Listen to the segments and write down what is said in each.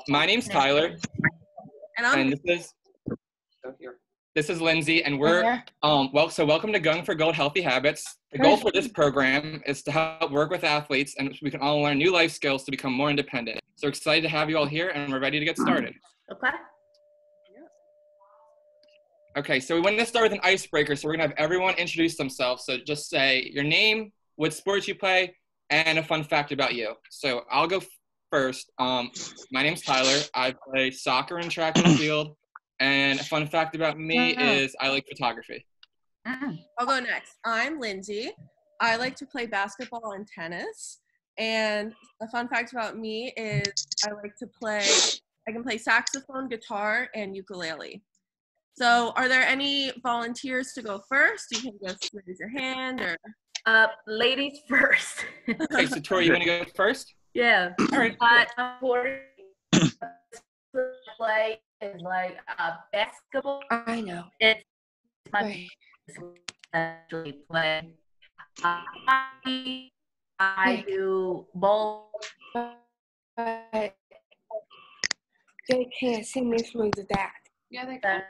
My name's Tyler, And this is Lindsay, and we're welcome to Going for Gold Healthy Habits. The goal for this program is to help work with athletes, and we can all learn new life skills to become more independent. So excited to have you all here, and we're ready to get started. Okay. Okay, so we want to start with an icebreaker. So we're gonna have everyone introduce themselves. So just say your name, what sports you play, and a fun fact about you. So I'll go first. My name's Tyler. I play soccer and track and field. And a fun fact about me is I like photography. I'll go next. I'm Lindsay. I like to play basketball and tennis. And a fun fact about me is I can play saxophone, guitar, and ukulele. So are there any volunteers to go first? You can just raise your hand or... Ladies first. Okay, so Tori, you want to go first? Yeah. All right. Play is like basketball. I know. It's my actually play. I do bowl. They can't sing this one to that. Yeah, they can.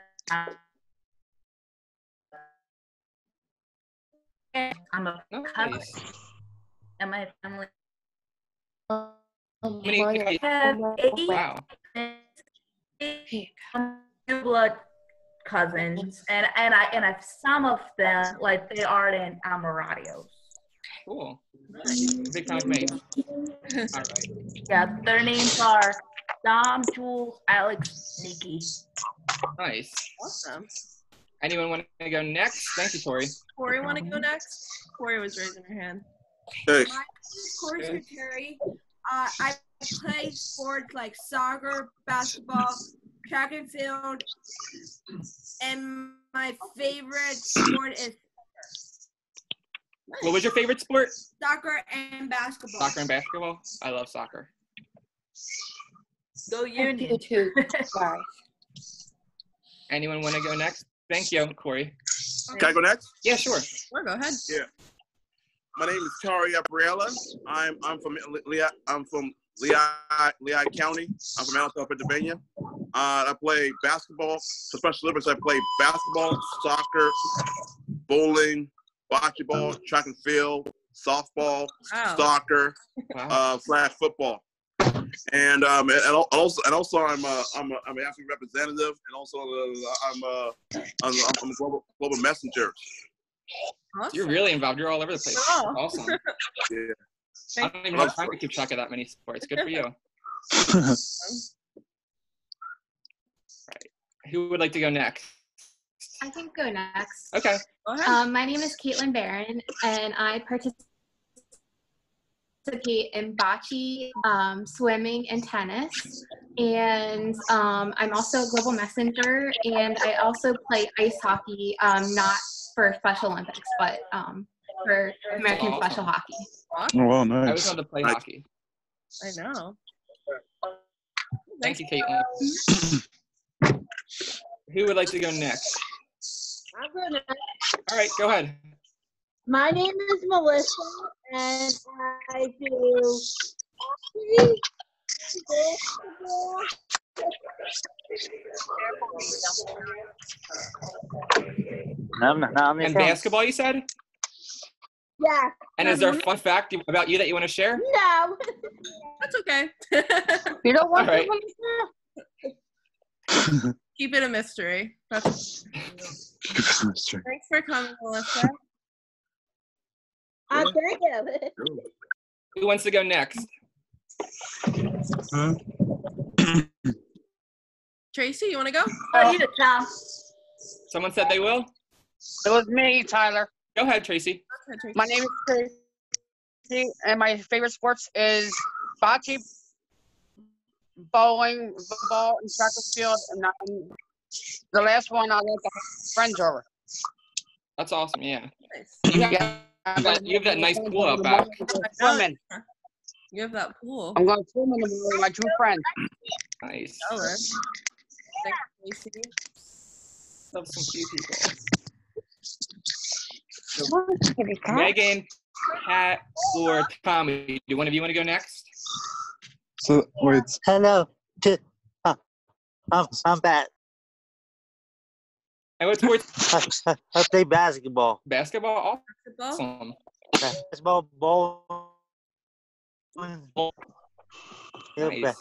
I'm a cousin. And my family. Wow. Blood cousins, and I some of them like they are in Amorados. Cool. Big time of me. All right. Yeah, their names are Dom, Jules, Alex, Nikki. Nice. Awesome. Anyone want to go next? Thank you, Tori. Corey, want to go next? Corey was raising her hand. Hey. My name is Corey Secretary. I play sports like soccer, basketball, track and field, and my favorite sport is What was your favorite sport? soccer and basketball. Soccer and basketball? I love soccer. Go Union. You too. Sorry. Anyone want to go next? Thank you, Corey. Can I go next? Yeah, sure. Sure, go ahead. Yeah. My name is Tari Abriella. I'm from Lehigh County. I'm from Allentown, Pennsylvania. I play basketball. For Special Olympics, I play basketball, soccer, bowling, bocce ball, track and field, softball, soccer, / football. And also I'm an athlete representative, and also I'm a global messenger. Awesome. You're really involved. You're all over the place. Oh. Awesome. Yeah. I don't even have time to keep track of that many sports. Good for you. All right. Who would like to go next? I can go next. Okay. Go ahead. My name is Caitlin Barron, and I participate in bocce, swimming, and tennis. And I'm also a global messenger, and I also play ice hockey, not for Special Olympics, but for American Special Hockey. Oh, wow, nice. I always wanted to play hockey. I know. Thank you, Caitlin. Who would like to go next? I'm going to. All right, go ahead. My name is Melissa, and I do hockey, basketball. And basketball, you said? Yeah. And is there a fun fact about you that you want to share? No. That's okay. You don't want All right. to Keep it a mystery. Thanks for coming, Melissa. Thank you. Who wants to go next? Tracy, you want to go? Oh, you Tom. Someone said they will? It was me, Tyler. Go ahead, Tracy. Okay, Tracy. My name is Tracy, and my favorite sports is bocce, bowling, football, and track and field. And the last one, I let the friends over. That's awesome, yeah. Nice. You have that nice pool out back. Swimming. You have that pool. I'm going to swim in the morning with my two friends. Nice. Thanks, Tracy. Love some few people. Megan, Pat, or Tommy, do one of you want to go next? So, wait. Hello. I'm bad. And what sports? I play basketball. Basketball? Basketball? Awesome. Basketball, bowling. Yeah, Nice.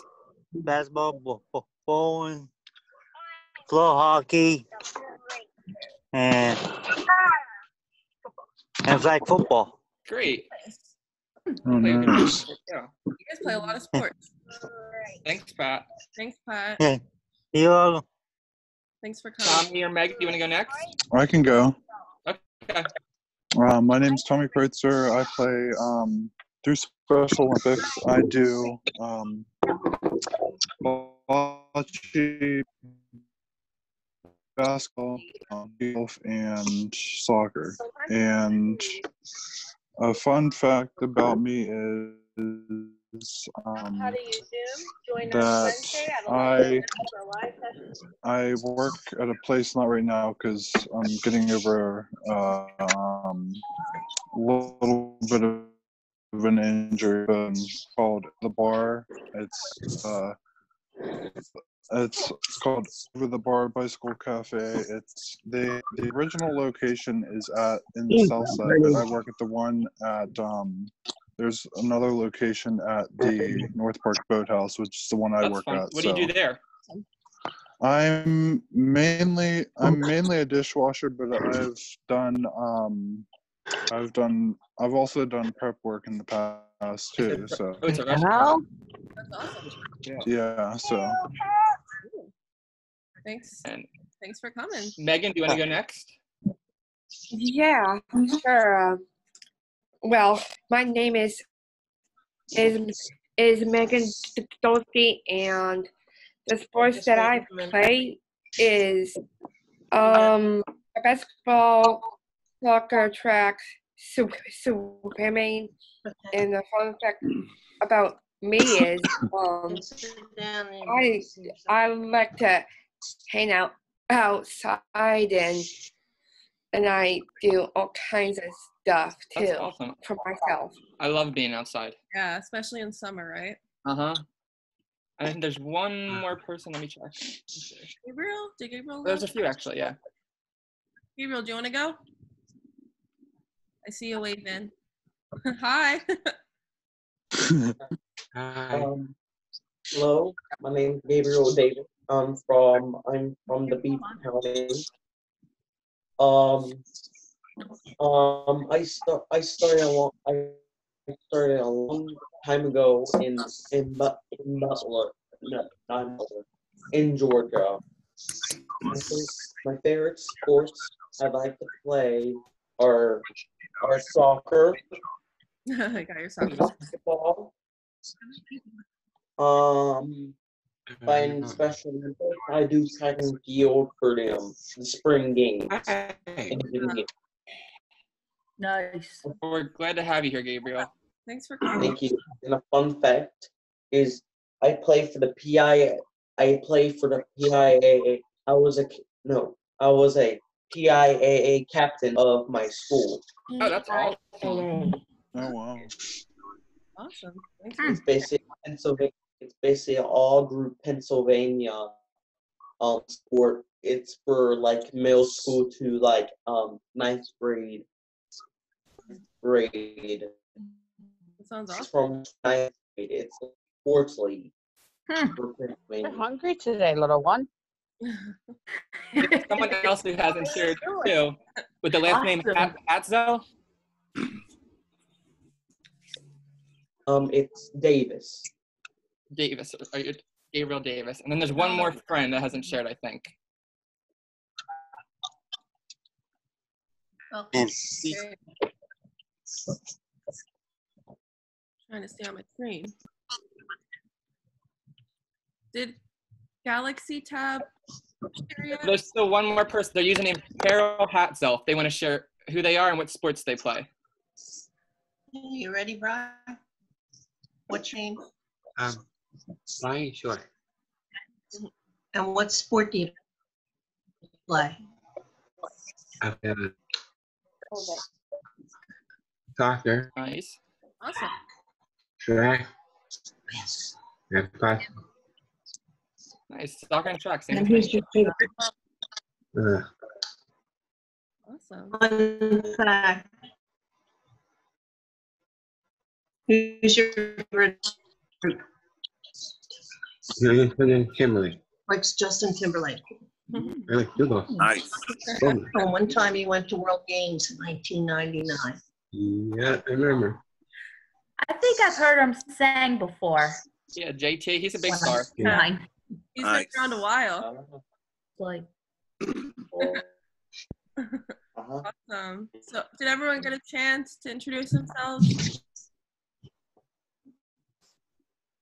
basketball, bowling, floor hockey, and flag football. Great. Oh, Play a good nice. sport, yeah. You guys play a lot of sports. Thanks, Pat. Thanks, Pat. Yeah, you're Thanks for coming. Tommy or Meg, do you want to go next? I can go. Okay. My name's Tommy Kreutzer. I play through Special Olympics. I do bocce, basketball, golf, and soccer. And a fun fact about me is that I work at a place, not right now because I'm getting over little bit of an injury, called the bar. It's called Over the Bar Bicycle Cafe. It's the original location is in the south side, but I work at the one at there's another location at the North Park Boathouse, which is the one I work fun. at. What do you do there? I'm mainly a dishwasher, but I've also done prep work in the past too. So Oh, it's a restaurant. That's awesome. yeah, so Thanks. And Thanks for coming. Megan, do you want to go next? Yeah, sure. Well, my name is Megan Dolphy, and the sports that I play is basketball, soccer, track, swimming. And the fun fact about me is I like to hang out outside and I do all kinds of stuff too. That's awesome. For myself. I love being outside. Yeah, especially in summer, right? Uh-huh. I think there's one more person. Let me check. Gabriel? Did Gabriel go? There's a few actually, yeah. Gabriel, do you want to go? I see you waving. Hi. Hello, my name's Gabriel David. I'm from the Beach County. I started a long time ago in Butler, no, not Butler, in Georgia. My favorite sports I like to play are soccer, I got your soccer. basketball, and special Olympics, I do track and field for the spring games. Nice. We're glad to have you here, Gabriel. Thanks for coming. Thank you. And a fun fact is I play for the PIA. I play for the PIAA. I was a PIAA captain of my school. Oh, that's awesome. oh wow. Awesome. It's basically Pennsylvania. It's basically an all group Pennsylvania sport. It's for like middle school to like ninth grade. That sounds It's awesome. from ninth grade. It's a sports league. For You're Pennsylvania. hungry today, little one. Someone else who hasn't shared too, with the last name Atzo. It's Davis. Davis, or Gabriel Davis, and then there's one more friend that hasn't shared, I think. Okay. Trying to stay on my screen. Did Galaxy Tab share yet? There's still one more person. Their username Carol Hatzelf. They want to share who they are and what sports they play. You ready, Brian? What's your name? Brian, sure. And what sport do you play? Soccer, Nice. Awesome. track, and basketball. Nice. Soccer and track, same And as me. who's your favorite? Awesome. Fun fact. Who's your favorite group? Kimberly. Likes Justin Timberlake. I like Hugo. Nice. Boom. And one time he went to World Games in 1999. Yeah, I remember. I think I've heard him sang before. Yeah, JT, he's a big When I star. was 9. He's been around a while. Like, Awesome. So, did everyone get a chance to introduce themselves? I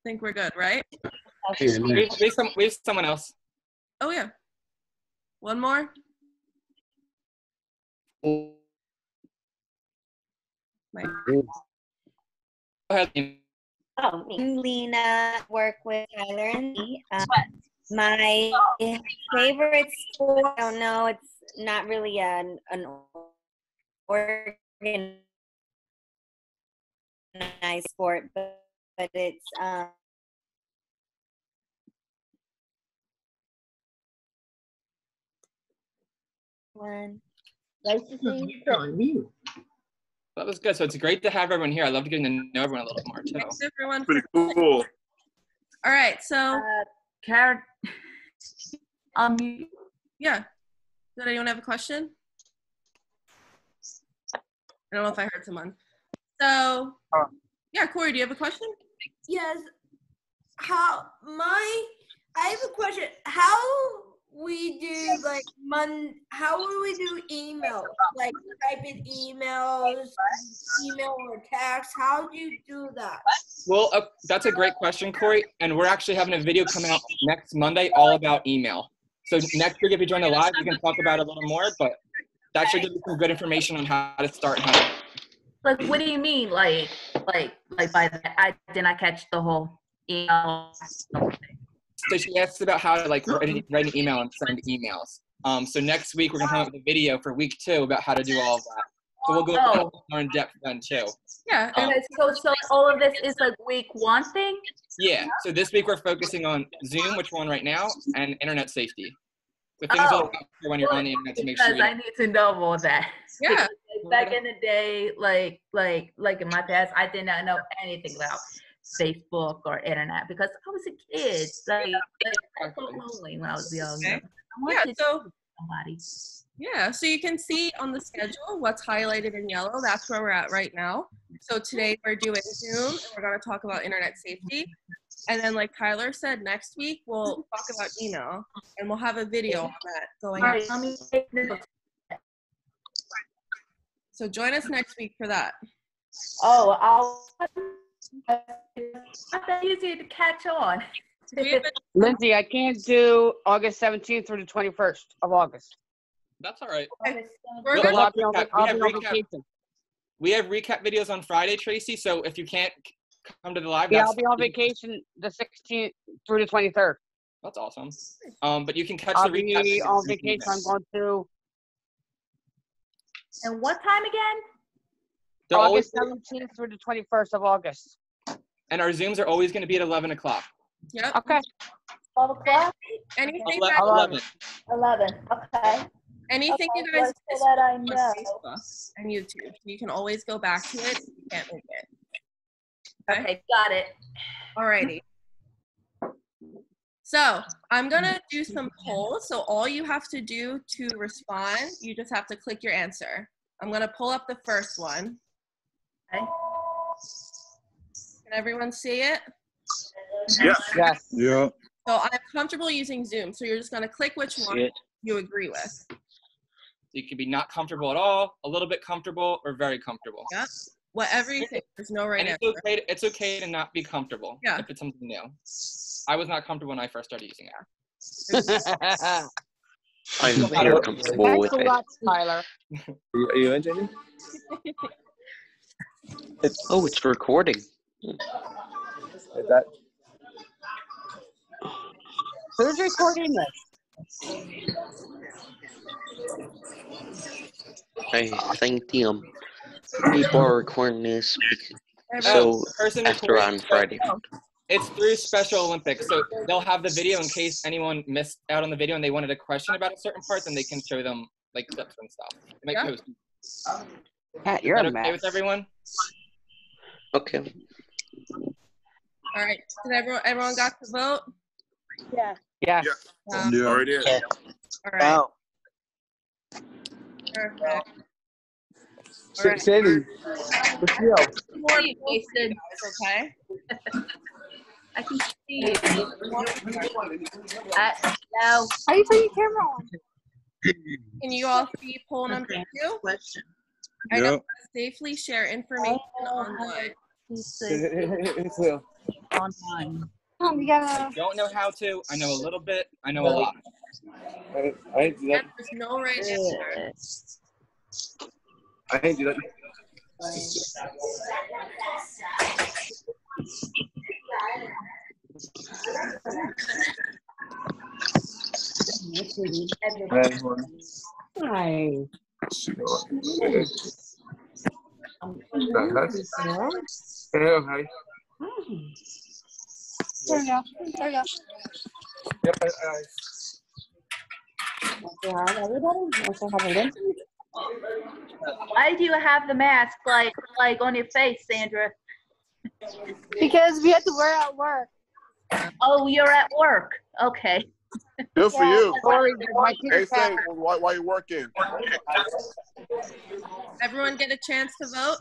think we're good, right? We have someone else. Oh, yeah. One more? Mike. Go ahead. Oh, I'm Lena, work with Tyler and me. My favorite sport, I don't know, it's not really an organized sport, but it's one. Nice to see you. That was good. So it's great to have everyone here. I love getting to know everyone a little bit more too. Thanks, everyone. Pretty cool. All right, so Karen, yeah. Did anyone have a question? I don't know if I heard someone. So, yeah, Corey, do you have a question? Yes. I have a question. How we do how will we do emails? Like type in email or text. How do you do that? Well, that's a great question, Corey. And we're actually having a video come out next Monday all about email. So next week, if you join the live, you can talk about it a little more, but that should give you some good information on how to start. like, what do you mean? Like by that? I did not catch the whole email. So she asked about how to write an email and send emails. So next week, we're going to come up with a video for week 2 about how to do all of that. So we'll go more in depth then too. Yeah. Okay, so all of this is like week 1 thing? Yeah. So this week we're focusing on Zoom, which we're on right now, and internet safety. The things to look out for when you're on the internet to make sure. Because I need to know all that. Yeah. Back in the day, like in my past, I did not know anything about Facebook or internet because I was a kid. Like I felt lonely when I was young. Okay. I wanted to know somebody. Yeah, so you can see on the schedule what's highlighted in yellow. That's where we're at right now. So today we're doing Zoom, and we're going to talk about internet safety. And then like Tyler said, next week we'll talk about email, and we'll have a video on that going on. Let me take notes. So join us next week for that. Oh, not that easy to catch on. Lindsay, I can't do August 17th through the 21st of August. That's all right. We're We'll gonna- we have recap videos on Friday, Tracy. So if you can't come to the live, Yeah, I'll be on vacation the 16th through the 23rd. That's awesome. But you can catch I'll the recap. be videos on if you vacation. miss. I'm going to And what time again? They're always, August 17th through the 21st of August. and our Zooms are always going to be at 11 o'clock. Yep. Okay. 12 o'clock? Anything 11. 11. Okay. Anything you Okay, guys so miss that I on know. Facebook and YouTube, you can always go back to it if you can't make it. Okay, got it. Alrighty. So I'm gonna do some polls. So all you have to do to respond, you just have to click your answer. I'm gonna pull up the first one. Okay. Can everyone see it? Yes. Yes. Yeah. So I'm comfortable using Zoom. So you're just gonna click which one it. you agree with. You can be not comfortable at all, a little bit comfortable, or very comfortable. Yep. Whatever you think. There's no right And answer. it's okay to not be comfortable Yeah. if it's something new. I was not comfortable when I first started using it. I'm very comfortable with Thanks a it. lot, Tyler. Are you in, Jamie? It's recording. That Who's recording this? I think the people are recording this so person after recording- on Friday. It's through Special Olympics, so they'll have the video in case anyone missed out on the video and they wanted a question about a certain part, then they can show them like clips and stuff. Pat, you're Is that a okay mess. with everyone? Okay. All right. Did everyone got to vote? Yeah. Yeah. Yeah. Already is. All right. Perfect. All right. Sandy, what's the up? More wasted, okay? I can see you. No. How do you turn your camera on? Can you all see poll number 2? I got to safely share information online. Online. I don't know how to. I know a little bit. I know a lot. I ain't do that. There's no right answer. I ain't do that. Hi. Hello, hi. There you go. There you go. Yep, Why do you have the mask like on your face, Sandra? Because we have to wear it at work. Oh, you're at work. Okay. Good for you. Sorry, my kid Hey, is say, back. why you working? Everyone get a chance to vote?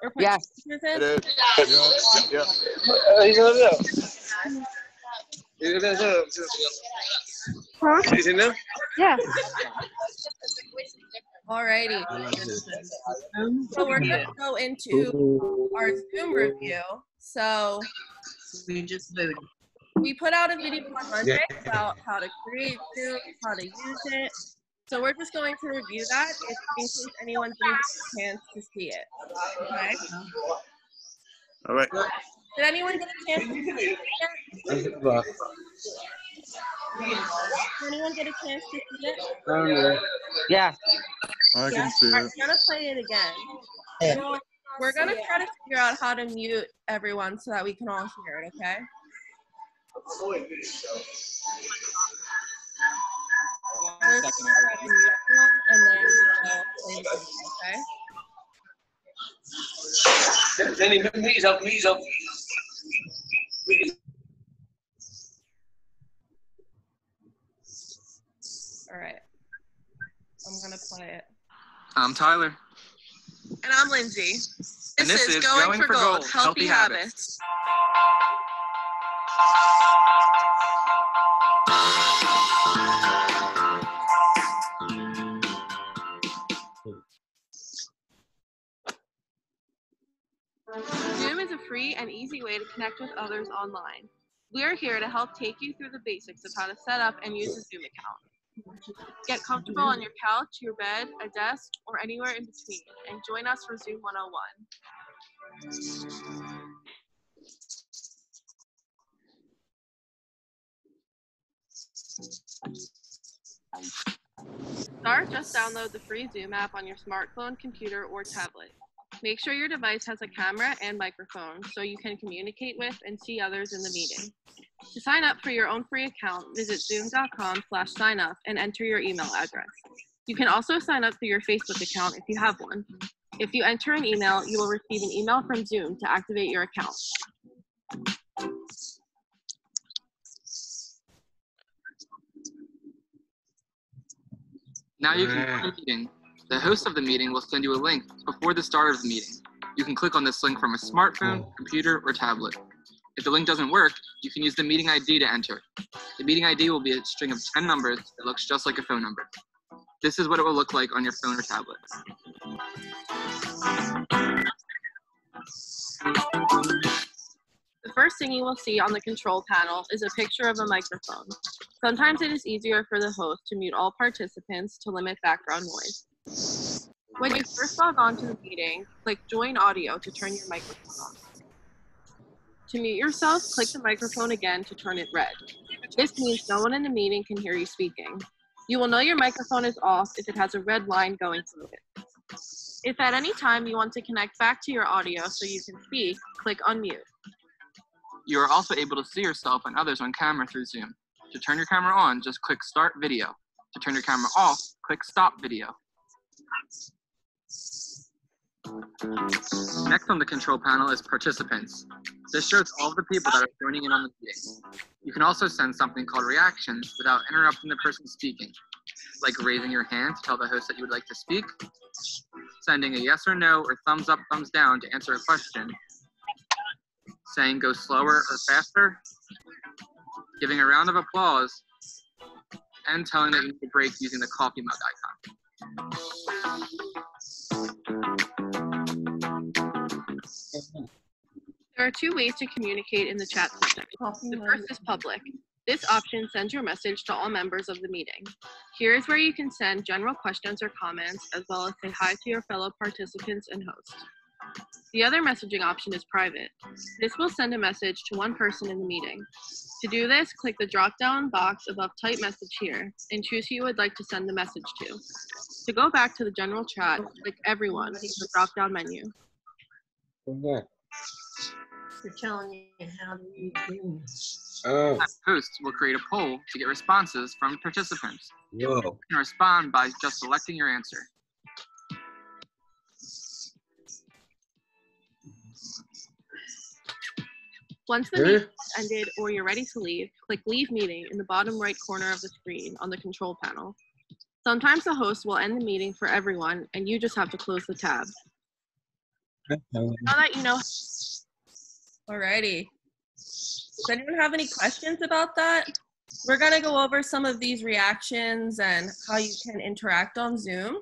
Or put Yes. signatures It in? is. Yeah. Huh? Is it now? Yeah. Alrighty. So we're gonna go into our Zoom review. So We just voted. we put out a video on Monday about how to create Zoom, how to use it. So we're just going to review that in case anyone didn't get a chance to see it. Okay. All right. Did anyone get a chance to see it yet? Did anyone get a chance to see it? Yeah. I can see Alright, it. we're gonna play it again. We're gonna try to figure out how to mute everyone so that we can all hear it, okay? First, try to mute everyone, and then we'll play the video, okay? Sandy, please help, please help. Alright. I'm gonna play it. I'm Tyler. And I'm Lindsay. And this is Going for Gold, Healthy Habits. Zoom is a free and easy way to connect with others online. We are here to help take you through the basics of how to set up and use a Zoom account. Get comfortable on your couch, your bed, a desk, or anywhere in between, and join us for Zoom 101. Start, just download the free Zoom app on your smartphone, computer, or tablet. Make sure your device has a camera and microphone so you can communicate with and see others in the meeting. To sign up for your own free account, visit zoom.com/signup and enter your email address. You can also sign up through your Facebook account if you have one. If you enter an email, you will receive an email from Zoom to activate your account. Now you can join the meeting. The host of the meeting will send you a link before the start of the meeting. You can click on this link from a smartphone, computer, or tablet. If the link doesn't work, you can use the meeting ID to enter. The meeting ID will be a string of 10 numbers that looks just like a phone number. This is what it will look like on your phone or tablet. The first thing you will see on the control panel is a picture of a microphone. Sometimes it is easier for the host to mute all participants to limit background noise. When you first log on to the meeting, click Join Audio to turn your microphone on. To mute yourself, click the microphone again to turn it red. This means no one in the meeting can hear you speaking. You will know your microphone is off if it has a red line going through it. If at any time you want to connect back to your audio so you can speak, click Unmute. You are also able to see yourself and others on camera through Zoom. To turn your camera on, just click Start Video. To turn your camera off, click Stop Video. Next on the control panel is Participants. This shows all of the people that are joining in on the meeting. You can also send something called reactions without interrupting the person speaking, like raising your hand to tell the host that you would like to speak, sending a yes or no or thumbs up, thumbs down to answer a question, saying go slower or faster, giving a round of applause, and telling that you need a break using the coffee mug icon. There are two ways to communicate in the chat system. The first is public. This option sends your message to all members of the meeting. Here is where you can send general questions or comments, as well as say hi to your fellow participants and host. The other messaging option is private. This will send a message to one person in the meeting. To do this, click the drop-down box above Type Message here, and choose who you would like to send the message to. To go back to the general chat, click Everyone in the drop-down menu. They're telling you how to use Zoom. Hosts will create a poll to get responses from participants. Whoa. You can respond by just selecting your answer. Once the meeting has ended or you're ready to leave, click Leave Meeting in the bottom right corner of the screen on the control panel. Sometimes the host will end the meeting for everyone, and you just have to close the tab. Now that you know. Alrighty. Does anyone have any questions about that? We're gonna go over some of these reactions and how you can interact on Zoom,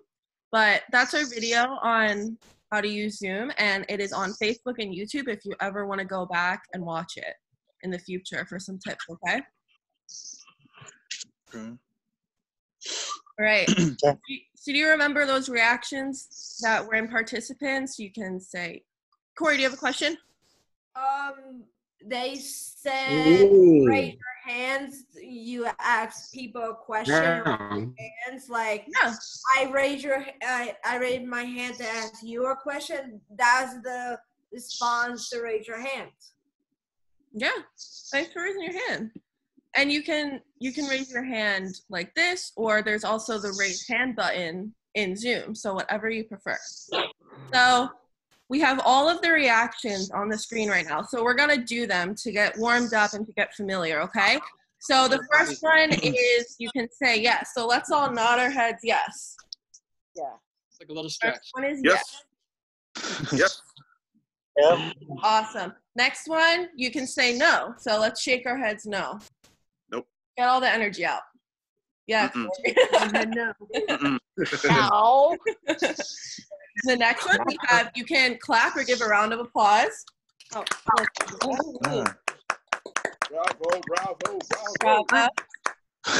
but that's our video on how to use Zoom, and it is on Facebook and YouTube if you ever want to go back and watch it in the future for some tips, okay? Okay. All right. So do you remember those reactions that were in participants? You can say, Corey, do you have a question? They said raise your hands. You ask people a question. Hands like I raise my hand to ask you a question. That's the response to raise your hand. Yeah, thanks for raising your hand. And you can raise your hand like this, or there's also the raise hand button in Zoom. So whatever you prefer. So we have all of the reactions on the screen right now. So we're gonna do them to get warmed up and to get familiar, okay? So the first one is you can say yes. So let's all nod our heads yes. Yeah. It's like a little stretch. First one is yes. Yes. Yep. Awesome. Next one, you can say no. So let's shake our heads no. Nope. Get all the energy out. Yeah. No. No. The next one we have, you can clap or give a round of applause. Oh. Bravo, bravo, bravo. Bravo.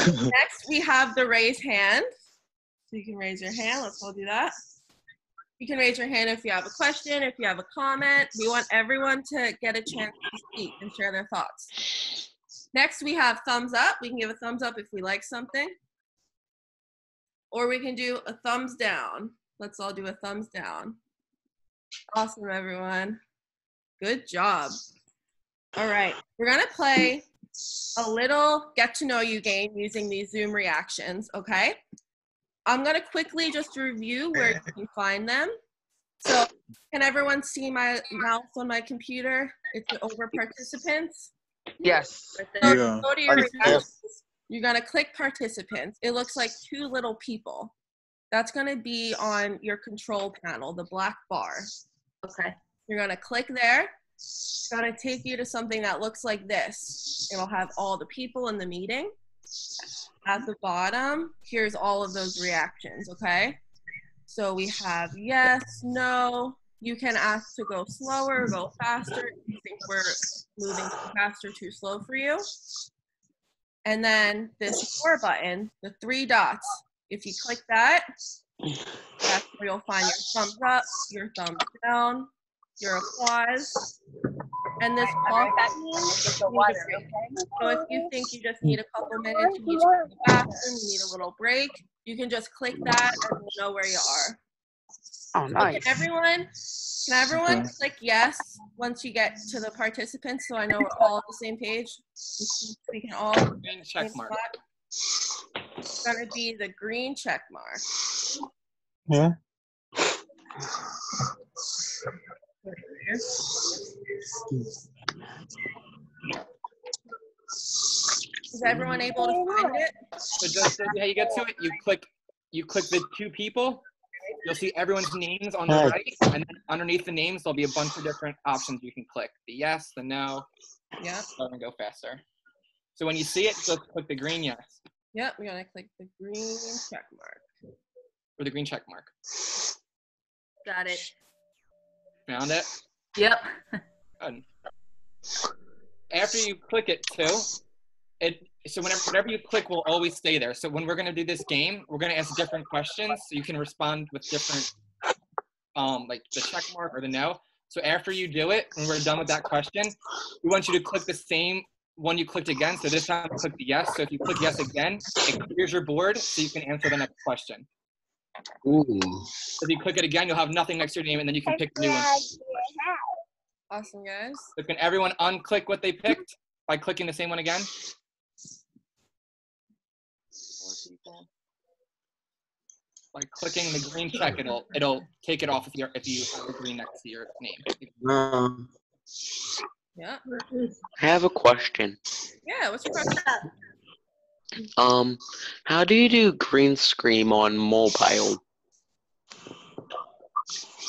Next, we have the raise hand. So you can raise your hand. Let's all do that. You can raise your hand if you have a question, if you have a comment. We want everyone to get a chance to speak and share their thoughts. Next, we have thumbs up. We can give a thumbs up if we like something. Or we can do a thumbs down. Let's all do a thumbs down. Awesome, everyone. Good job. All right, we're gonna play a little get to know you game using these Zoom reactions, okay? I'm gonna quickly just review where you can find them. So can everyone see my mouse on my computer? It's over participants. Yes. So to go to your reactions, you're gonna click participants. It looks like two little people. That's gonna be on your control panel, the black bar. Okay. You're gonna click there. It's gonna take you to something that looks like this. It'll have all the people in the meeting. At the bottom, here's all of those reactions, okay? So we have yes, no. You can ask to go slower, go faster if you think we're moving too fast or too slow for you. And then this more button, the three dots, if you click that, that's where you'll find your thumbs up, your thumbs down, your applause, and this pause button. So if you think you just need a couple minutes, you need to go to the bathroom, you need a little break, you can just click that and you'll know where you are. Oh, nice. Okay, everyone, Can everyone Okay. click yes once you get to the participants so I know we're all on the same page? We can all Green check mark. It's gonna be the green check mark. Yeah. Is everyone able to find it? So just so how you get to it, you click the two people. You'll see everyone's names on the Hi. right, and then underneath the names there'll be a bunch of different options you can click. The yes, the no. Yeah. I'm gonna go faster. So when you see it, just click the green yes Yep, we're gonna click the green check mark. or the green check mark. Got it. Found it? Yep. Good. After you click it too, so whenever you click will always stay there. So when we're gonna do this game, we're gonna ask different questions so you can respond with different like the check mark or the no. So after you do it, when we're done with that question, we want you to click the same one you clicked again. So this time click the yes. So if you click yes again, it clears your board so you can answer the next question. Ooh. If you click it again, you'll have nothing next to your name and then you can pick a new one. Awesome, guys. So can everyone unclick what they picked by clicking the same one again? By clicking the green check, it'll take it off if you have a green next to your name. Yeah. I have a question. Yeah, what's your question? How do you do green screen on mobile?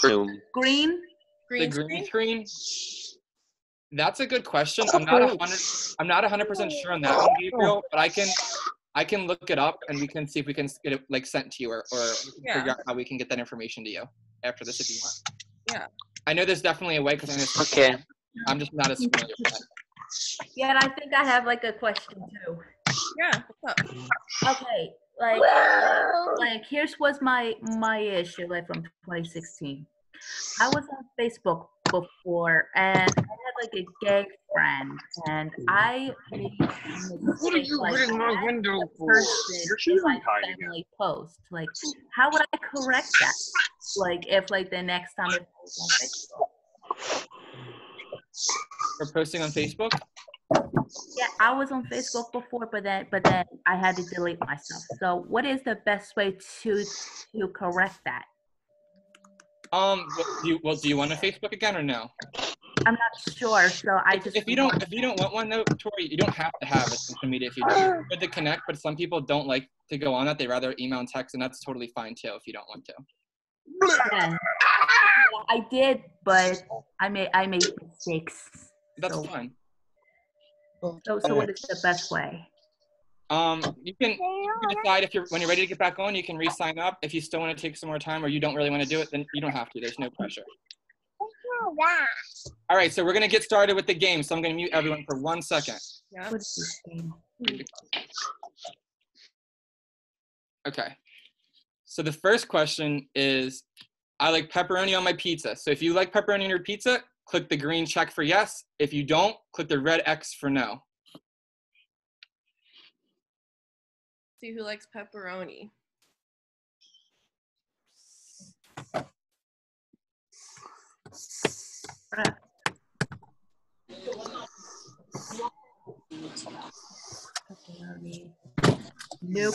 Zoom. Green? The green screen? That's a good question. I'm not 100% sure on that one, Gabriel, but I can look it up and we can see if we can get it like sent to you or we can figure out how we can get that information to you after this if you want. Yeah. I know there's definitely a way because I know Okay. I'm just not as familiar with that. Yeah, and I think I have like a question too. Yeah, what's up? Okay, like here's was my issue like from 2016. I was on Facebook before and I had like a gay friend and I made What are you hitting my window for? Your shoes are tied again. family post. Like how would I correct that? Like if like the next time it was on Facebook. For posting on Facebook? Yeah, I was on Facebook before, but then I had to delete myself. So what is the best way to correct that? Do you want a Facebook again or no? I'm not sure, so I just. If you don't want one though, Tori, you don't have to have a social media if you don't. It's good to connect, but some people don't like to go on that. They rather email and text, and that's totally fine too if you don't want to. Yeah, I did, but I made mistakes. That's fine. So what is the best way? You can decide when you're ready to get back on, you can re-sign up. If you still want to take some more time or you don't really want to do it, then you don't have to. There's no pressure. All right, so we're gonna get started with the game. So I'm gonna mute everyone for 1 second. Yeah. Okay. So the first question is, I like pepperoni on my pizza. So if you like pepperoni on your pizza, click the green check for yes. If you don't, click the red X for no. See who likes pepperoni. Nope.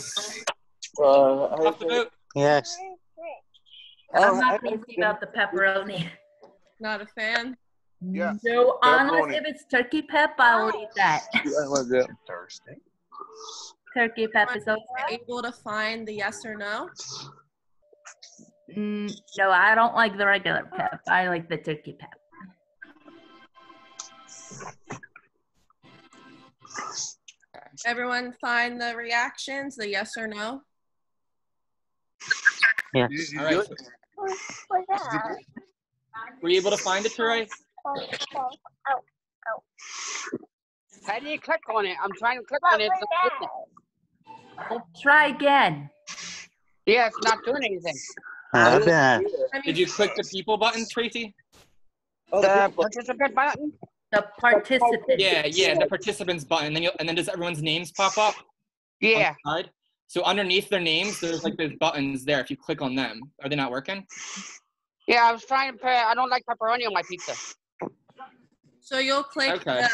Yes. I'm not crazy about the pepperoni. Not a fan? Yeah. No, unless Pepperoni. if it's turkey pep, I'll eat that. Thursday. Turkey pep is okay. Able to find the yes or no? No, I don't like the regular pep. I like the turkey pep. Everyone find the reactions, the yes or no? Yeah. All right. Were you able to find it, Tori? How do you click on it? I'm trying to click on it. Try again. Yeah, it's not doing anything. Did you click the people button, Tracy? The participant button? The participant. Yeah, the participants button. And then does everyone's names pop up? Yeah. On the side? So underneath their names, there's like those buttons there. If you click on them, are they not working? Yeah, I was trying to put. I don't like pepperoni on my pizza. So you'll click Okay.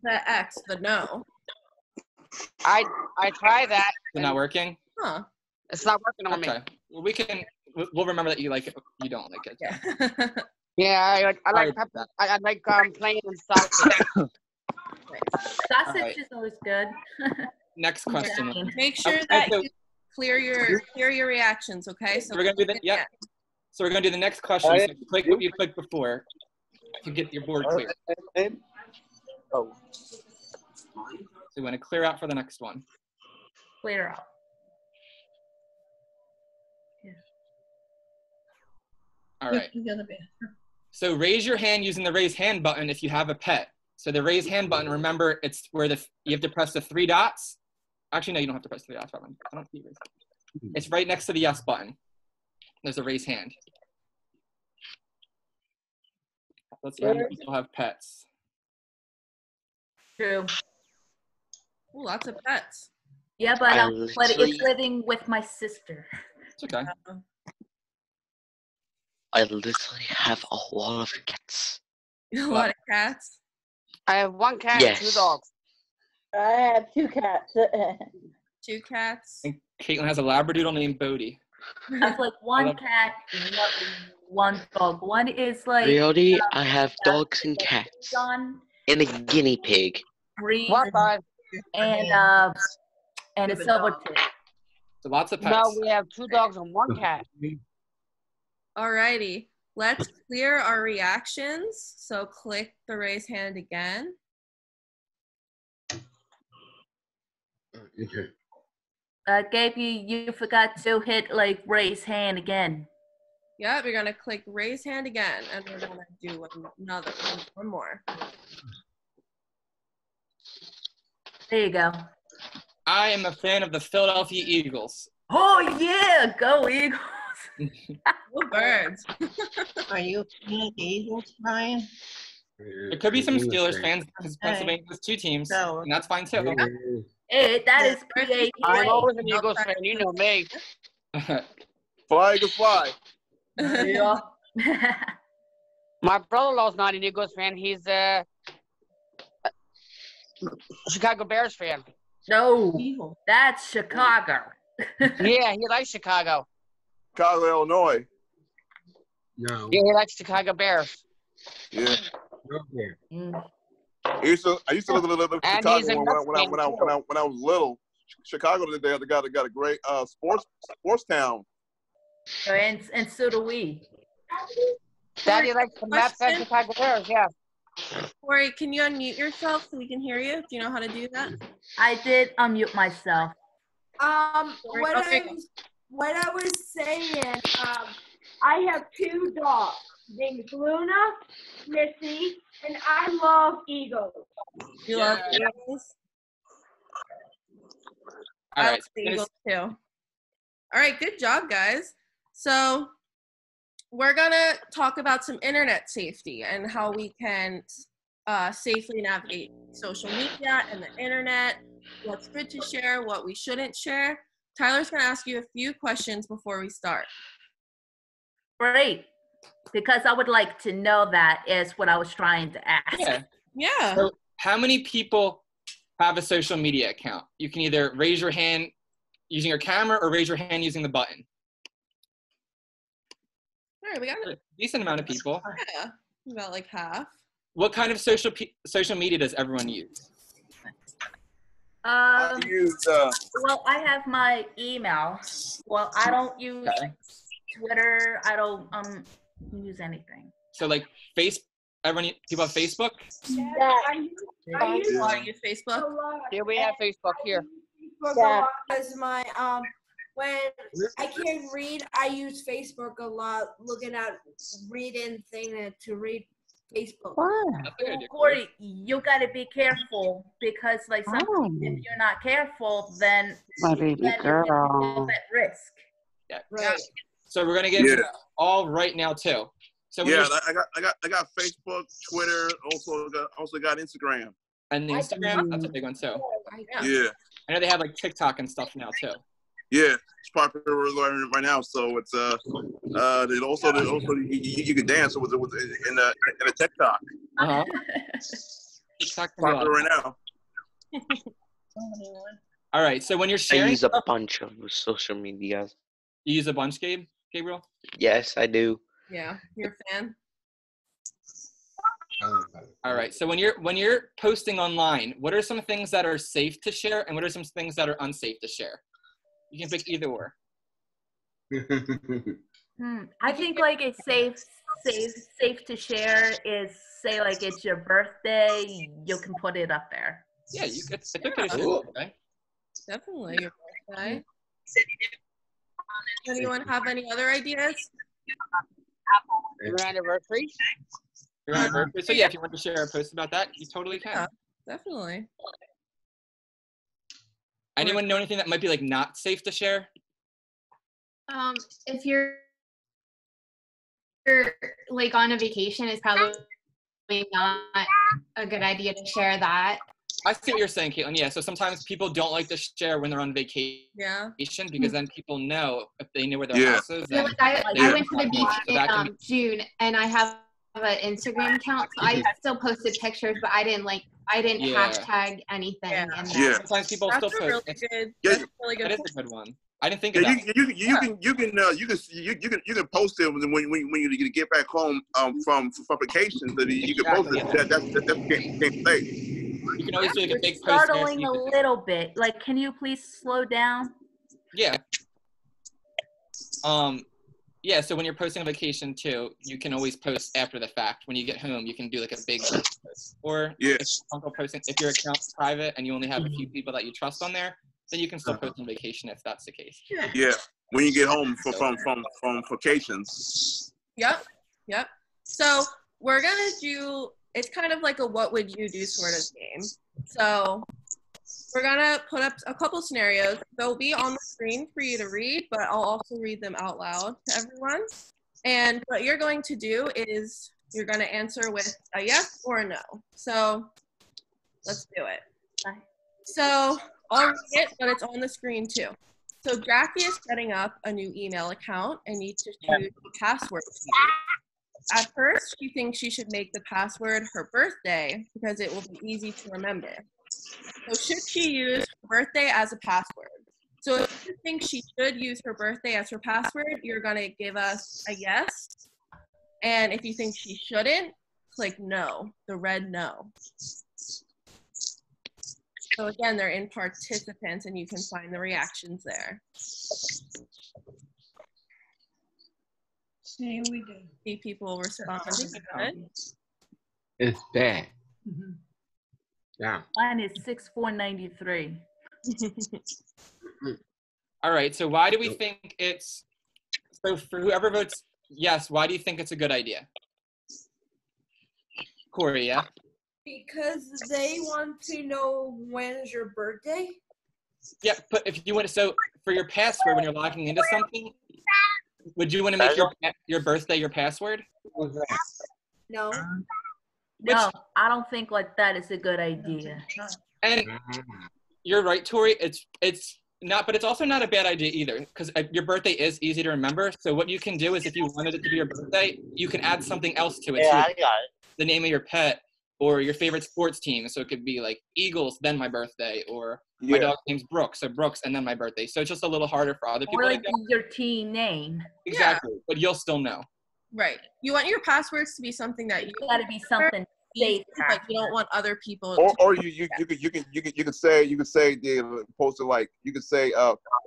the X, the no. I tried that. Is it not working? Huh. It's not working on me. Okay. Well, we'll remember that you like it. You don't like it. Yeah. Yeah, I like pepper. I like plain and sausage. Sausage right. is always good. Next question. Make sure Okay, that so you clear your reactions, okay? So we're gonna do the So we're gonna do the next question. So click what you clicked before to get your board clear. Oh. So we want to clear out for the next one. Clear out. All right. So raise your hand using the raise hand button if you have a pet. So the raise hand button, remember, it's where you have to press the 3 dots. Actually, no, you don't have to press the 3 dots. I don't see raise. It's right next to the yes button. There's a raise hand. Let's see how many people have pets. True. Ooh, lots of pets. Yeah, but it's living with my sister. It's okay. I literally have a lot of cats. A lot of cats? I have 1 cat Yes. and 2 dogs. I have 2 cats. 2 cats. And Caitlin has a Labradoodle named Bodie. I have like 1 cat, 1 dog. One is like Really? I have dogs and cats. And a guinea pig. Green What, bud? and a silver tip. So lots of pets. No, we have 2 dogs and 1 cat. Alrighty. Let's clear our reactions. So click the raise hand again. Gabe, you forgot to hit like raise hand again. Yeah, we're gonna click raise hand again, and we're gonna do one more. There you go. I am a fan of the Philadelphia Eagles. Oh yeah, go Eagles! Go Birds! Are you a fan of the Eagles, Ryan? There could be some Steelers fans because Pennsylvania has 2 teams, and that's fine too. Hey, that is PA. I'm always an Eagles fan. You know me. Fly, Eagles, fly. Yeah. My brother-in-law's not an Eagles fan. He's a Chicago Bears fan. No, that's Chicago. Yeah, he likes Chicago. Chicago, Illinois. No. Yeah, he likes Chicago Bears. Yeah. Mm. I used to live in And Chicago he's a when Mets fan, I was little. Chicago today got a great sports town. And so do we. Daddy likes the Mets and Chicago Bears. Yeah. Corey, can you unmute yourself so we can hear you? Do you know how to do that? I did unmute myself. What I was saying, I have 2 dogs named Luna, Missy, and I love Eagles. You love Eagles? All I right. love the Eagles too. All right, good job, guys. So we're gonna talk about some internet safety and how we can safely navigate social media and the internet, what's good to share, what we shouldn't share. Tyler's gonna ask you a few questions before we start. Great. Because I would like to know that is what I was trying to ask. Yeah. So how many people have a social media account? You can either raise your hand using your camera or raise your hand using the button. All right, we got A decent amount of people. Yeah, about like half. What kind of social media does everyone use? Well, I have my email. Well, I don't use Twitter. I don't use anything. So like people have Facebook? Yeah, I use Facebook. Yeah, we have Facebook here. Because my when I can't read, I use Facebook a lot, looking at reading thing to read Facebook. Well, Corey, you gotta be careful because, like, sometimes if you're not careful, then My baby girl. at risk. Yeah. Right. So we're gonna get into all right now too. So Yeah, I got Facebook, Twitter, also got Instagram. And Instagram, that's a big one too. Yeah. I know they have like TikTok and stuff now too. Yeah, it's popular right now. So it's they also you can dance with in a TikTok. TikTok Popular right now. All right. So when you're I sharing, use a bunch of social medias. you use a bunch, Gabriel. Yes, I do. Yeah, you're a fan. All right. So when you're posting online, what are some things that are safe to share, and what are some things that are unsafe to share? You can pick either or. I think like it's safe to share is say like it's your birthday, you can put it up there. Yeah, it's okay to share your birthday. Definitely your birthday. Anyone have any other ideas? Your anniversary. Your anniversary. So yeah, if you want to share a post about that, you totally can. Yeah, definitely. Anyone know anything that might be like not safe to share? If you're like on a vacation, it's probably not a good idea to share that. I see what you're saying, Caitlin. Yeah, so sometimes people don't like to share when they're on vacation because then people know if they know where their house is. Yeah, like I went to the beach in June, and I have an Instagram account, so I still posted pictures, but I didn't hashtag anything. And sometimes people That's still a post. That's a really good. That is a good one. I didn't think Yeah, of that. you can post it when you get back home from vacation. So you can post it. That's can't say. You can always do like a big post. Startling a little bit. Like, can you please slow down? Yeah. Yeah, so when you're posting on vacation too, you can always post after the fact. When you get home, you can do like a big post. Or if your account's private and you only have a few people that you trust on there, then you can still post on vacation if that's the case. Yeah, when you get home from vacations. Yep. So we're gonna do. It's kind of like a what would you do sort of game. So we're gonna put up a couple scenarios. They'll be on the screen for you to read, but I'll also read them out loud to everyone. And what you're going to do is you're gonna answer with a yes or a no. So let's do it. So I'll read it, but it's on the screen too. So Jackie is setting up a new email account and needs to choose a password to use. At first, she thinks she should make the password her birthday because it will be easy to remember. So should she use her birthday as a password? So if you think she should use her birthday as her password, you're going to give us a yes. And if you think she shouldn't, click no, the red no. So again, they're in participants and you can find the reactions there. See, we do. See people responding. Good. It's bad. Yeah. Mine is 6493. All right, so why do we think it's, so for whoever votes yes, why do you think it's a good idea? Corey, yeah? Because they want to know when's your birthday. Yeah, but if you want to, so for your password, when you're logging into something, would you want to make your birthday your password? No. No, I don't think like that is a good idea. And you're right, Tori. It's not, but it's also not a bad idea either, because your birthday is easy to remember. So what you can do is, if you wanted it to be your birthday, you can add something else to it. Yeah, too. I got it. The name of your pet or your favorite sports team. So it could be like Eagles, then my birthday, or my dog's name's Brooks, so Brooks, and then my birthday. So it's just a little harder for other people. Or like your team name. Exactly, but you'll still know. Right. You want your passwords to be something that you got to be something safe, but you don't want other people. Or you can say post it like you could say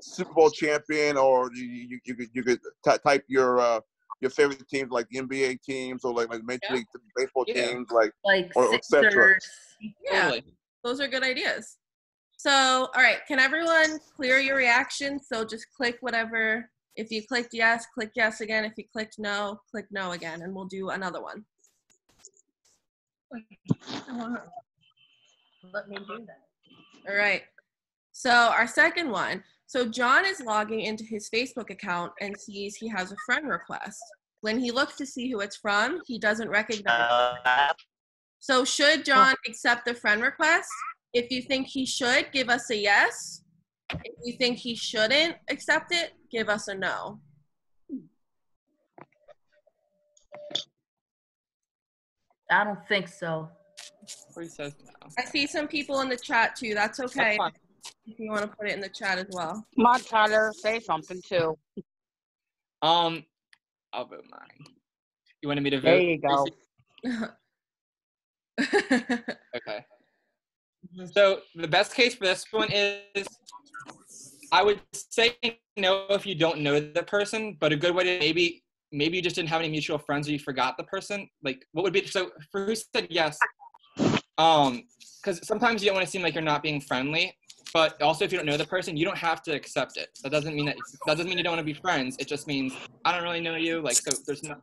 Super Bowl champion, or you could type your favorite teams like the NBA teams or like Major League Baseball teams like or etc. Yeah, totally. Those are good ideas. So, all right, can everyone clear your reaction? So just click whatever. If you clicked yes, click yes again. If you clicked no, click no again, and we'll do another one. Let me do that. All right. So our second one. So John is logging into his Facebook account and sees he has a friend request. When he looks to see who it's from, he doesn't recognize it. So should John accept the friend request? If you think he should, give us a yes. If you think he shouldn't accept it, give us a no. I don't think so. Corey says no. I see some people in the chat too. That's okay. That's fine. If you want to put it in the chat as well. Come on, Tyler, say something too. I'll vote mine. You wanted me to vote? There you go. Okay. So the best case for this one is, I would say no if you don't know the person, but a good way to maybe you just didn't have any mutual friends or you forgot the person. Like, what would be, so for who said yes, because sometimes you don't want to seem like you're not being friendly, but also if you don't know the person, you don't have to accept it. That doesn't mean you don't want to be friends. It just means I don't really know you. Like, so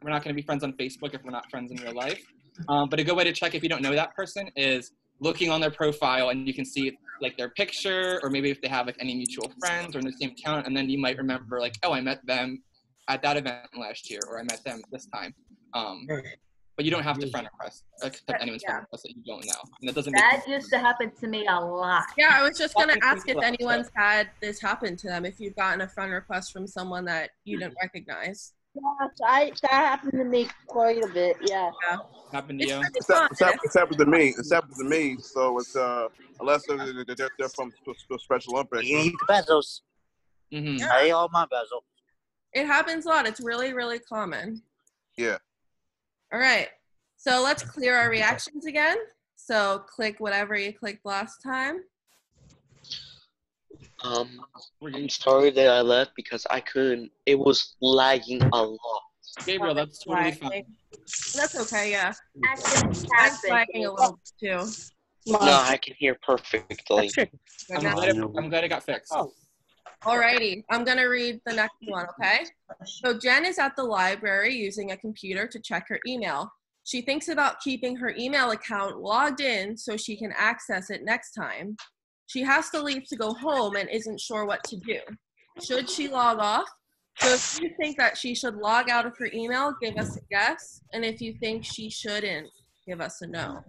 we're not going to be friends on Facebook if we're not friends in real life. But a good way to check if you don't know that person is looking on their profile, and you can see like their picture, or maybe if they have like any mutual friends or in the same town, and then you might remember like, oh, I met them at that event last year, or I met them this time. But you don't have to friend accept anyone's friend request that you don't know. And that doesn't That used to happen to me a lot. Yeah, I was just going to ask if anyone's had this happen to them, if you've gotten a friend request from someone that you didn't recognize. Yes, that happened to me quite a bit. Yeah. Happened to you? It's happened to me. It's happened to me. So it's unless they're from Special Olympics. You need the bezels. Mm-hmm. Yeah. I all my bezel. It happens a lot. It's really, really common. Yeah. All right. So let's clear our reactions again. So click whatever you clicked last time. I'm sorry that I left because I couldn't. It was lagging a lot. Gabriel, that's totally fine. That's okay, yeah. I'm lagging a little bit too. No, I can hear perfectly. I'm glad it got fixed. Alrighty, I'm gonna read the next one, okay? So Jen is at the library using a computer to check her email. She thinks about keeping her email account logged in so she can access it next time. She has to leave to go home and isn't sure what to do. Should she log off? So if you think that she should log out of her email, give us a yes. And if you think she shouldn't, give us a no.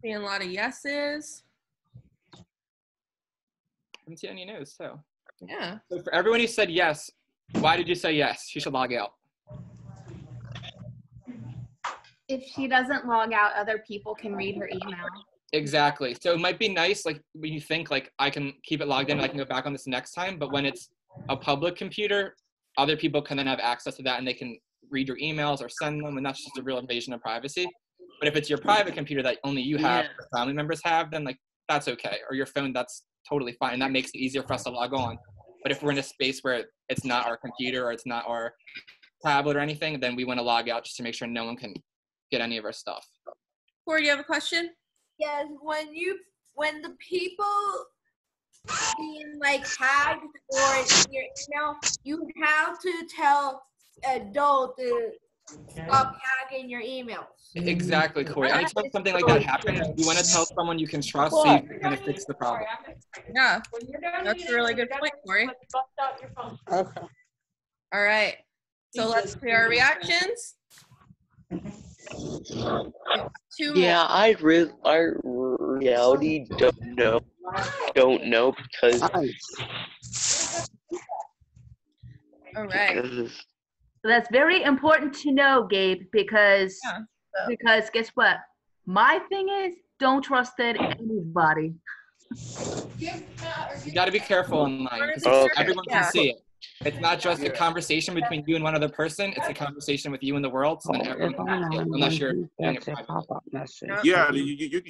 Seeing a lot of yeses. Haven't seen any news, so. Yeah. So for everyone who said yes, why did you say yes? She should log out. If she doesn't log out, other people can read her email. Exactly. So it might be nice, like when you think like I can keep it logged in, I can go back on this next time. But when it's a public computer, other people can then have access to that, and they can read your emails or send them, and that's just a real invasion of privacy. But if it's your private computer that only you have, or family members have, then like that's okay. Or your phone, that's totally fine. That makes it easier for us to log on. But if we're in a space where it's not our computer or it's not our tablet or anything, then we want to log out just to make sure no one can get any of our stuff. Corey, do you have a question? Yes, when the people being like tagged or in your email, you have to tell adult to stop tagging your emails. Exactly, Corey. Anytime something like that happens, you want to tell someone you can trust so you can kind of fix the problem. Yeah, that's a really good point, Corey. Okay. All right, so let's clear our reactions. Yeah, I reality don't know because. All right. So that's very important to know, Gabe, because guess what? My thing is, don't trust anybody. You got to be careful online because everyone can see it. It's not just a conversation between you and one other person. It's a conversation with you and the world. So then everyone can see it, unless you're doing it privately. Yeah, you can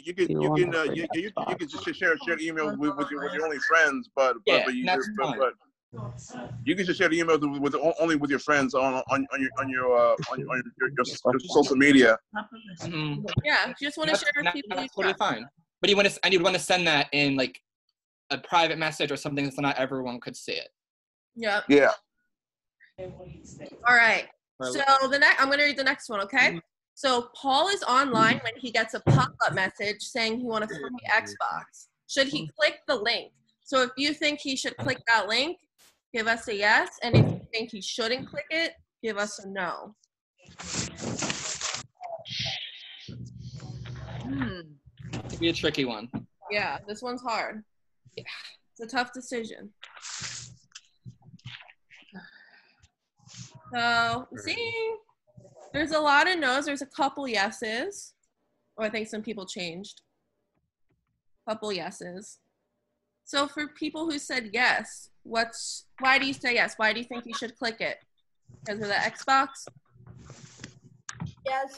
just share emails with your only friends, but you can just share the emails with only with your friends on your social media. Mm-hmm. Yeah, you just want to share with people. That's totally fine. But you want to send that in like a private message or something so not everyone could see it. Yep. Yeah. All right. So I'm going to read the next one, okay? So Paul is online when he gets a pop-up message saying he wants a free Xbox. Should he click the link? So if you think he should click that link, give us a yes. And if you think he shouldn't click it, give us a no. It'd be a tricky one. Yeah, this one's hard. Yeah. It's a tough decision. So, seeing there's a lot of no's, there's a couple yeses. Or I think some people changed. Couple yeses. So for people who said yes, why do you say yes? Why do you think you should click it? Because of the Xbox? Yes,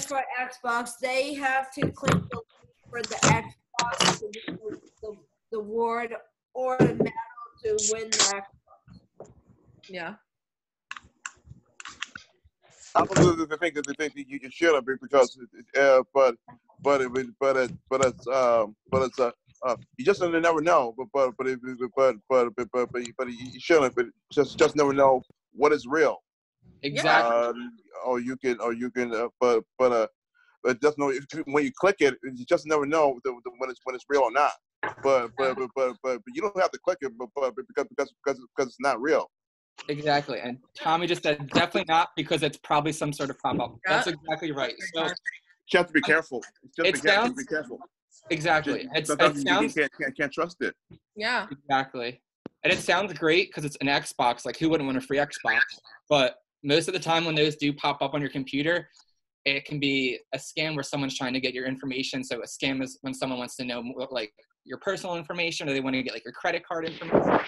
for Xbox, they have to click the link for the Xbox to win the award or the medal to win the Xbox. Yeah. I believe that they think that you should have because, you just never know. But you shouldn't. But just never know what is real. Exactly. But just know when you click it, you just never know when it's real or not. But you don't have to click it, because it's not real. Exactly. And Tommy just said definitely not because it's probably some sort of pop-up. That's exactly right. So you have to be careful. Be careful. Exactly. Sometimes you can't trust it. Yeah. Exactly. And it sounds great because it's an Xbox. Like, who wouldn't want a free Xbox? But most of the time when those do pop up on your computer, it can be a scam where someone's trying to get your information. So a scam is when someone wants to know like your personal information, or they want to get like your credit card information.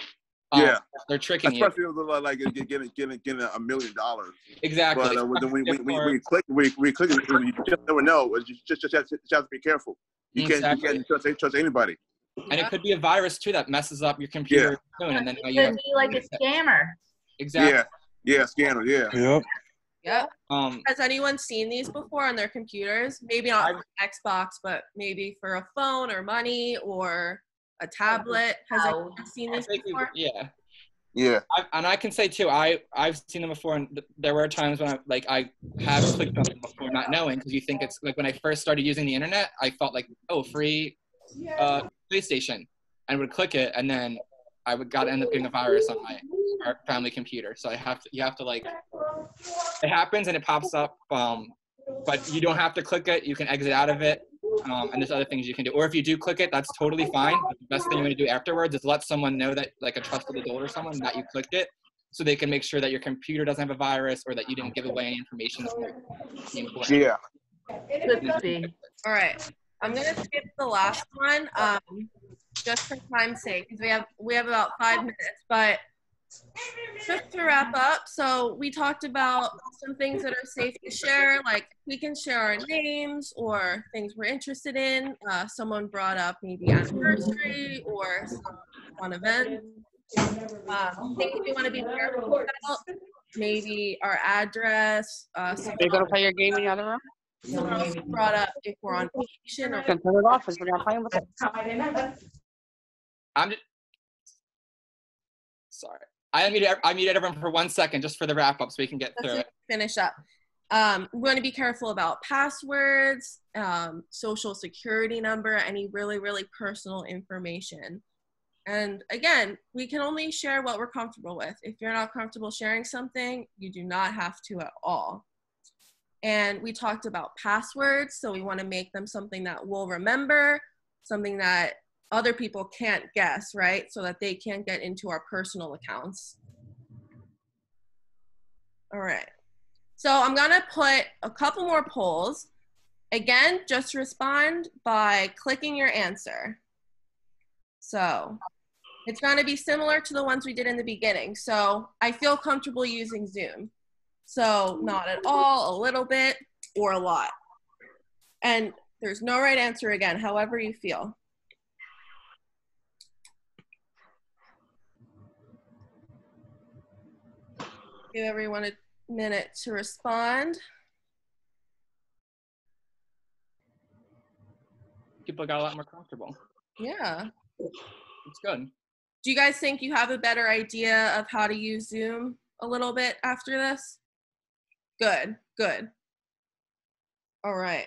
Yeah, they're tricking you. Especially like getting $1 million. Exactly. But when we click it, you just never know. You just have to be careful. You can't trust anybody. And it could be a virus too that messes up your computer soon, and then it could be like a scammer. Exactly. Yeah, scammer. Yeah. Yep. Yeah. Has anyone seen these before on their computers? Maybe not for Xbox, but maybe for a phone or money or a tablet. Has anyone seen these before? Yeah. And I can say too, I've seen them before, and there were times when I have clicked on them before not knowing, because you think it's like when I first started using the internet, I felt like, oh, free PlayStation, and would click it, and then I would end up getting a virus on our family computer. So you have to like, it happens and it pops up, but you don't have to click it. You can exit out of it, and there's other things you can do. Or if you do click it, that's totally fine. But the best thing you want to do afterwards is let someone know, that like a trusted adult or someone, that you clicked it, so they can make sure that your computer doesn't have a virus, or that you didn't give away any information that's important. Yeah. All right. I'm gonna skip the last one, just for time's sake, because we have about 5 minutes. But just to wrap up, so we talked about some things that are safe to share, like we can share our names or things we're interested in. Someone brought up maybe anniversary or some fun event. Things we want to be careful about, maybe our address. Are you gonna play your game in the other room? Someone else brought up if we're on vacation or. You can turn it off if we're not playing with it. I'm just sorry. I muted everyone for 1 second just for the wrap up so we can get through it. Finish up. We want to be careful about passwords, social security number, any really, really personal information. And again, we can only share what we're comfortable with. If you're not comfortable sharing something, you do not have to at all. And we talked about passwords, so we want to make them something that we'll remember, something that other people can't guess, right? So that they can't get into our personal accounts. All right. So I'm gonna put a couple more polls. Again, just respond by clicking your answer. So it's gonna be similar to the ones we did in the beginning. So I feel comfortable using Zoom. So not at all, a little bit, or a lot. And there's no right answer again, however you feel. Give everyone a minute to respond. People got a lot more comfortable. Yeah. It's good. Do you guys think you have a better idea of how to use Zoom a little bit after this? Good, good. All right.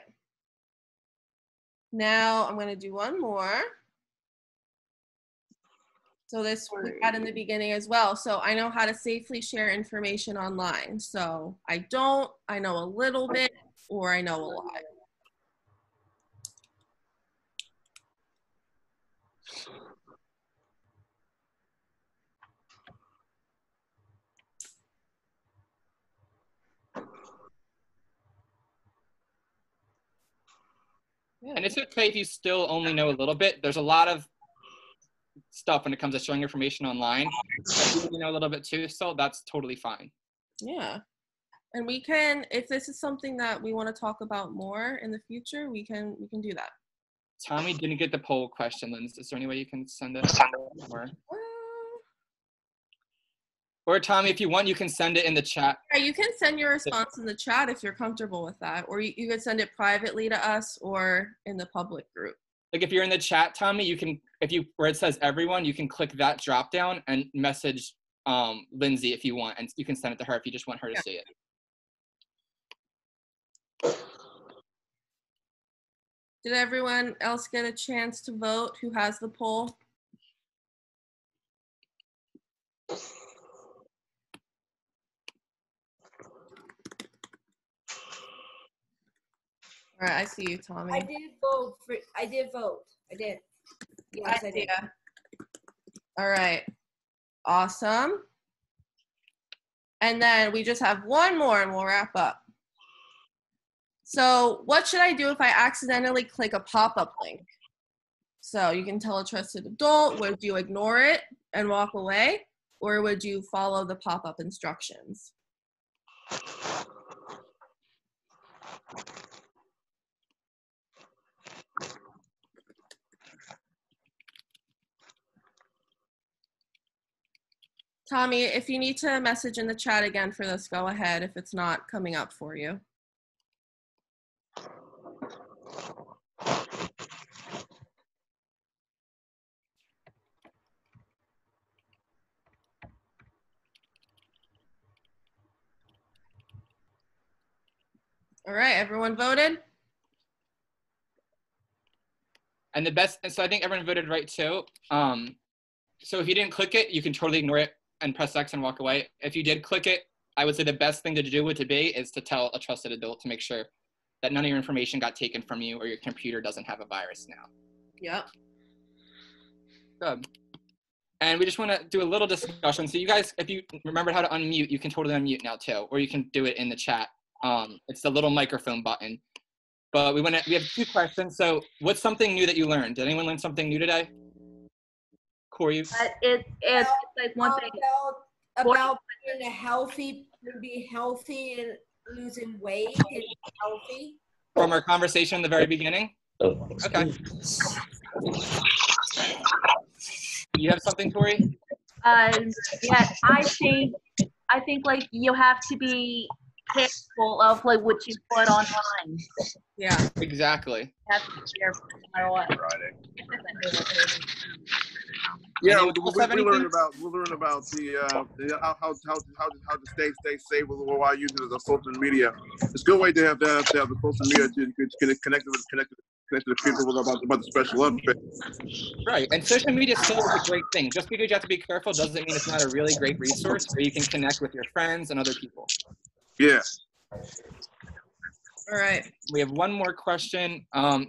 Now I'm going to do one more. So this we had in the beginning as well. So I know how to safely share information online. So I know a little bit, or I know a lot. Yeah, and it's okay if you still only know a little bit. There's a lot of stuff when it comes to showing information online. If you only know a little bit too, so that's totally fine. Yeah. And we can, if this is something that we want to talk about more in the future, we can do that. Tommy didn't get the poll question, Lynn. Is there any way you can send it? Or Tommy, if you want, you can send it in the chat. Yeah, you can send your response in the chat if you're comfortable with that. Or you could send it privately to us or in the public group. Like if you're in the chat, Tommy, you can, where it says everyone, you can click that drop down and message Lindsay if you want, and you can send it to her if you just want her to see it. Did everyone else get a chance to vote who has the poll? All right, I see you, Tommy. I did vote. I did. Yes, I did. All right. Awesome. And then we just have one more and we'll wrap up. So what should I do if I accidentally click a pop-up link? So you can tell a trusted adult, would you ignore it and walk away? Or would you follow the pop-up instructions? Tommy, if you need to message in the chat again for this, go ahead if it's not coming up for you. All right, everyone voted? And so I think everyone voted right too. So if you didn't click it, you can totally ignore it and press X and walk away. If you did click it, I would say the best thing to do would be is to tell a trusted adult to make sure that none of your information got taken from you or your computer doesn't have a virus now. Yep. Good. And we just want to do a little discussion. So you guys, if you remember how to unmute, you can totally unmute now too, or you can do it in the chat. It's the little microphone button. But we have 2 questions. So what's something new that you learned? Did anyone learn something new today? Corey? It's like one thing. About being healthy and losing weight and healthy. From our conversation in the very beginning? Okay. You have something, Tori? Yes, I think like you have to be careful of like what you put online. Yeah. Exactly. You have to be careful no matter what. Yeah, we learn about the how to stay safe while using the social media. It's a good way to have the social media to connect to people about the Special Olympics. Right, and social media still is a great thing. Just because you have to be careful doesn't mean it's not a really great resource where you can connect with your friends and other people. Yeah. All right. We have one more question.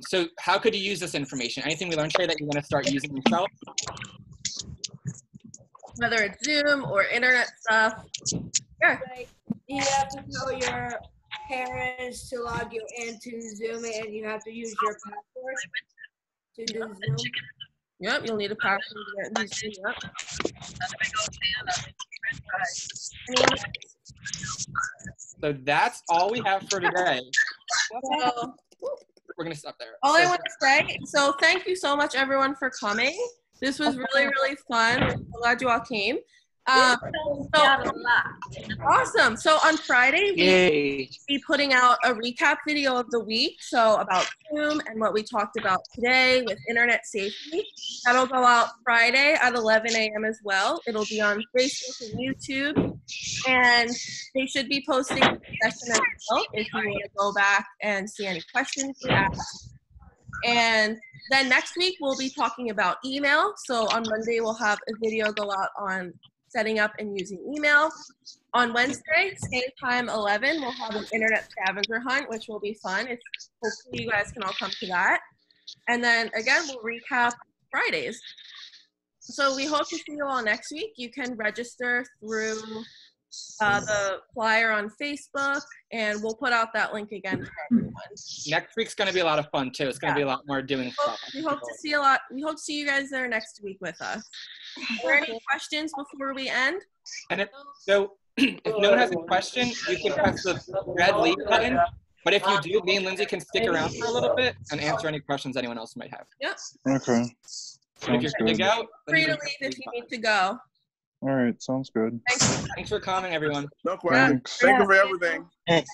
So how could you use this information? Anything we learned today that you want to start using yourself? Whether it's Zoom or internet stuff. Yeah. Like, you have to tell your parents to log you into Zoom and you have to use your password to do Zoom. Yep, you'll need a password to get into Zoom. Yep. So that's all we have for today. So, we're going to stop there. All I want to say, so thank you so much, everyone, for coming. This was really, really fun. I'm so glad you all came. Awesome. So on Friday, we'll be putting out a recap video of the week. So about Zoom and what we talked about today with internet safety. That'll go out Friday at 11 a.m. as well. It'll be on Facebook and YouTube. And they should be posting the session as well if you want to go back and see any questions we asked. And then next week, we'll be talking about email. So on Monday, we'll have a video go out on setting up and using email. On Wednesday, same time, 11, we'll have an internet scavenger hunt, which will be fun. Hopefully you guys can all come to that. And then again, we'll recap Fridays. So we hope to see you all next week. You can register through the flyer on Facebook, and we'll put out that link again for everyone. Next week's going to be a lot of fun too. It's going to be a lot more doing stuff. We hope to see you guys there next week with us. Are there any questions before we end? And if no one has a question, you can press the red leave button. But if you do, me and Lindsay can stick around for a little bit and answer any questions anyone else might have. Yep. Okay. And if you're good to go, Free to leave if you need to go. All right, sounds good. Thanks for coming, everyone. No question. Thanks. Thank you for everything. Okay.